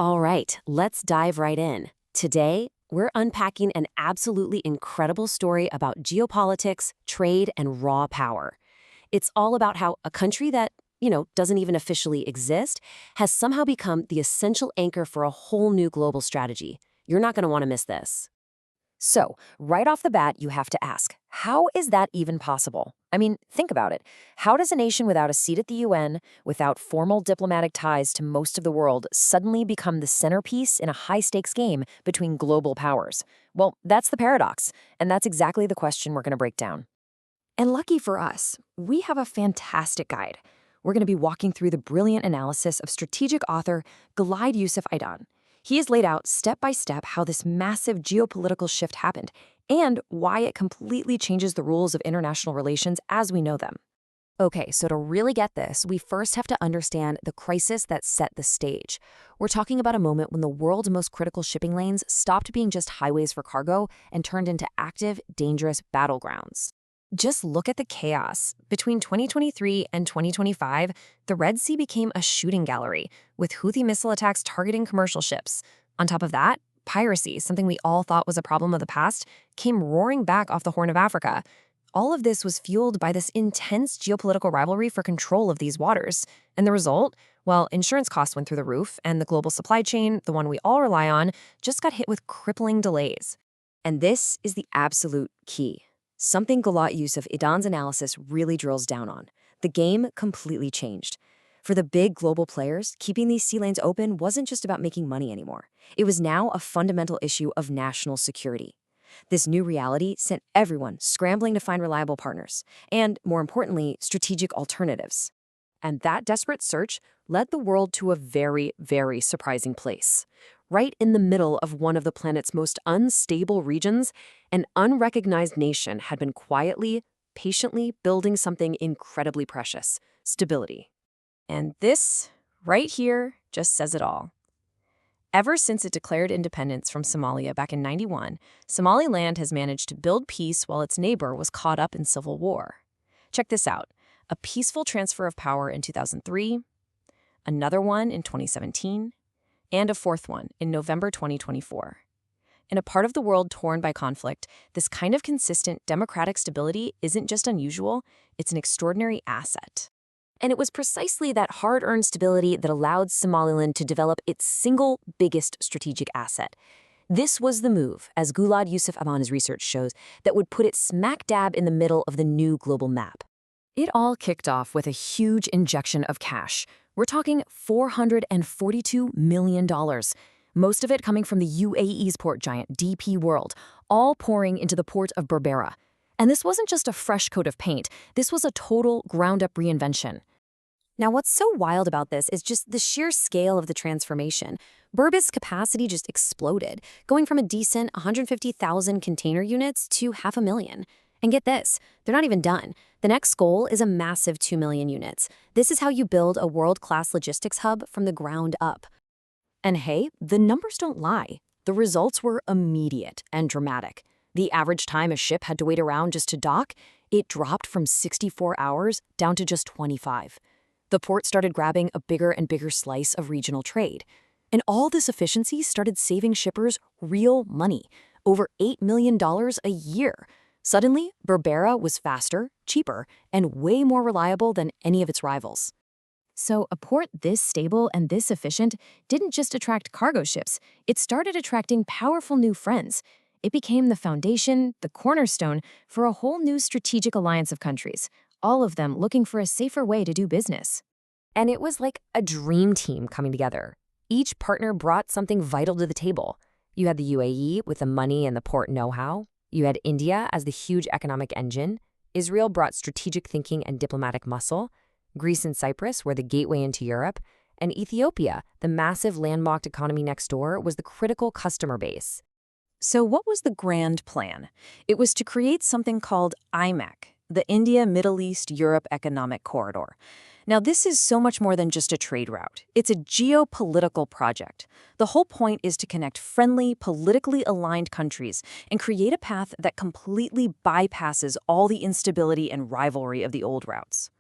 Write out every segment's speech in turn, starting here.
All right, let's dive right in. Today, we're unpacking an absolutely incredible story about geopolitics, trade, and raw power. It's all about how a country that, doesn't even officially exist has somehow become the essential anchor for a whole new global strategy. You're not going to want to miss this. So, right off the bat, you have to ask, how is that even possible? I mean, think about it. How does a nation without a seat at the UN, without formal diplomatic ties to most of the world, suddenly become the centerpiece in a high-stakes game between global powers? Well, that's the paradox, and that's exactly the question we're going to break down. And lucky for us, we have a fantastic guide. We're going to be walking through the brilliant analysis of strategic author 𝐭𝐤𝐿. He has laid out step by step how this massive geopolitical shift happened and why it completely changes the rules of international relations as we know them. Okay, so to really get this, we first have to understand the crisis that set the stage. We're talking about a moment when the world's most critical shipping lanes stopped being just highways for cargo and turned into active, dangerous battlegrounds. Just look at the chaos. Between 2023 and 2025, the Red Sea became a shooting gallery, with Houthi missile attacks targeting commercial ships. On top of that, piracy, something we all thought was a problem of the past, came roaring back off the Horn of Africa. All of this was fueled by this intense geopolitical rivalry for control of these waters. And the result? Well, insurance costs went through the roof, and the global supply chain, the one we all rely on, just got hit with crippling delays. And this is the absolute key. Something 𝐭𝐤𝐿's analysis really drills down on. The game completely changed. For the big global players, keeping these sea lanes open wasn't just about making money anymore. It was now a fundamental issue of national security. This new reality sent everyone scrambling to find reliable partners, and, more importantly, strategic alternatives. And that desperate search led the world to a very, very surprising place. Right in the middle of one of the planet's most unstable regions, an unrecognized nation had been quietly, patiently building something incredibly precious: stability. And this, right here, just says it all. Ever since it declared independence from Somalia back in '91, Somaliland has managed to build peace while its neighbor was caught up in civil war. Check this out: a peaceful transfer of power in 2003, another one in 2017, and a fourth one in November 2024. In a part of the world torn by conflict, this kind of consistent democratic stability isn't just unusual, it's an extraordinary asset. And it was precisely that hard-earned stability that allowed Somaliland to develop its single biggest strategic asset. This was the move, as 𝐭𝐤𝐿's research shows, that would put it smack dab in the middle of the new global map. It all kicked off with a huge injection of cash. We're talking $442 million, most of it coming from the UAE's port giant, DP World, all pouring into the port of Berbera. And this wasn't just a fresh coat of paint, this was a total ground-up reinvention. Now, what's so wild about this is just the sheer scale of the transformation. Berba's capacity just exploded, going from a decent 150,000 container units to 500,000. And get this, they're not even done. The next goal is a massive 2 million units. This is how you build a world-class logistics hub from the ground up. And hey, the numbers don't lie. The results were immediate and dramatic. The average time a ship had to wait around just to dock, it dropped from 64 hours down to just 25. The port started grabbing a bigger and bigger slice of regional trade. And all this efficiency started saving shippers real money, over $8 million a year. Suddenly, Berbera was faster, cheaper, and way more reliable than any of its rivals. So a port this stable and this efficient didn't just attract cargo ships, it started attracting powerful new friends. It became the foundation, the cornerstone, for a whole new strategic alliance of countries, all of them looking for a safer way to do business. And it was like a dream team coming together. Each partner brought something vital to the table. You had the UAE with the money and the port know-how. You had India as the huge economic engine. Israel brought strategic thinking and diplomatic muscle. Greece and Cyprus were the gateway into Europe. And Ethiopia, the massive landlocked economy next door, was the critical customer base. So what was the grand plan? It was to create something called 𝐼MEC, the India, Middle East, Europe Economic Corridor. Now, this is so much more than just a trade route. It's a geopolitical project. The whole point is to connect friendly, politically aligned countries and create a path that completely bypasses all the instability and rivalry of the old routes.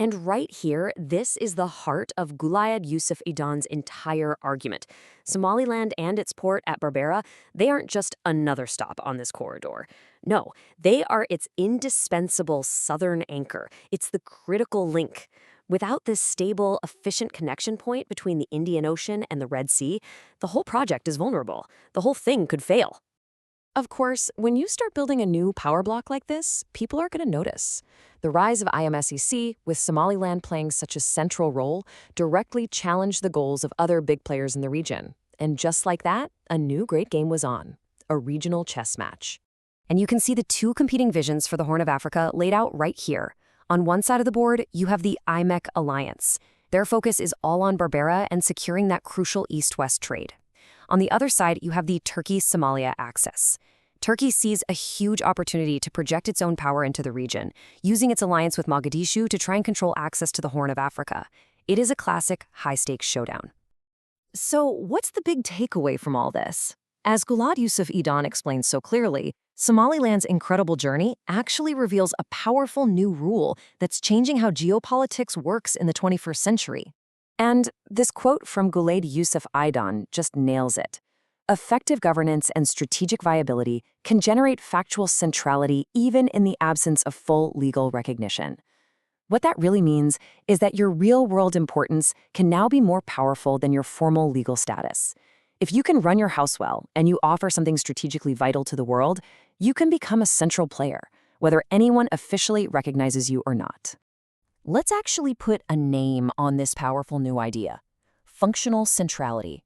And right here, this is the heart of Ghulayed Yusuf Idan's entire argument. Somaliland and its port at Berbera, they aren't just another stop on this corridor. No, they are its indispensable southern anchor. It's the critical link. Without this stable, efficient connection point between the Indian Ocean and the Red Sea, the whole project is vulnerable. The whole thing could fail. Of course, when you start building a new power block like this, people are going to notice. The rise of IMSEC, with Somaliland playing such a central role, directly challenged the goals of other big players in the region. And just like that, a new great game was on, a regional chess match. And you can see the two competing visions for the Horn of Africa laid out right here. On one side of the board, you have the 𝐼MEC alliance. Their focus is all on Berbera and securing that crucial east-west trade. On the other side, you have the Turkey-Somalia axis. Turkey sees a huge opportunity to project its own power into the region, using its alliance with Mogadishu to try and control access to the Horn of Africa. It is a classic high-stakes showdown. So what's the big takeaway from all this? As Ghulayed Yusuf Idan explains so clearly, Somaliland's incredible journey actually reveals a powerful new rule that's changing how geopolitics works in the 21st century. And this quote from Ghulayed Yusuf Idan just nails it. Effective governance and strategic viability can generate factual centrality even in the absence of full legal recognition. What that really means is that your real-world importance can now be more powerful than your formal legal status. If you can run your house well and you offer something strategically vital to the world, you can become a central player, whether anyone officially recognizes you or not. Let's actually put a name on this powerful new idea: functional centrality.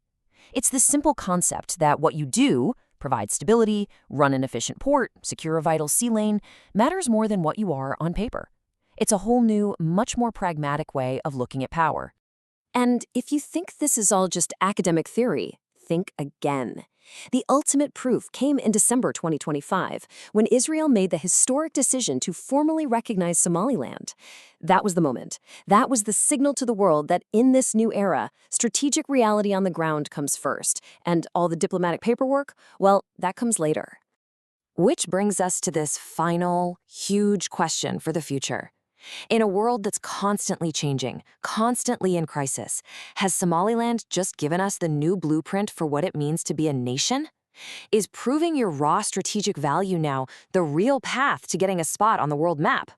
It's the simple concept that what you do, provide stability, run an efficient port, secure a vital sea lane, matters more than what you are on paper. It's a whole new, much more pragmatic way of looking at power. And if you think this is all just academic theory, think again. The ultimate proof came in December 2025, when Israel made the historic decision to formally recognize Somaliland. That was the moment. That was the signal to the world that in this new era, strategic reality on the ground comes first, and all the diplomatic paperwork, well, that comes later. Which brings us to this final, huge question for the future. In a world that's constantly changing, constantly in crisis, has Somaliland just given us the new blueprint for what it means to be a nation? Is proving your raw strategic value now the real path to getting a spot on the world map?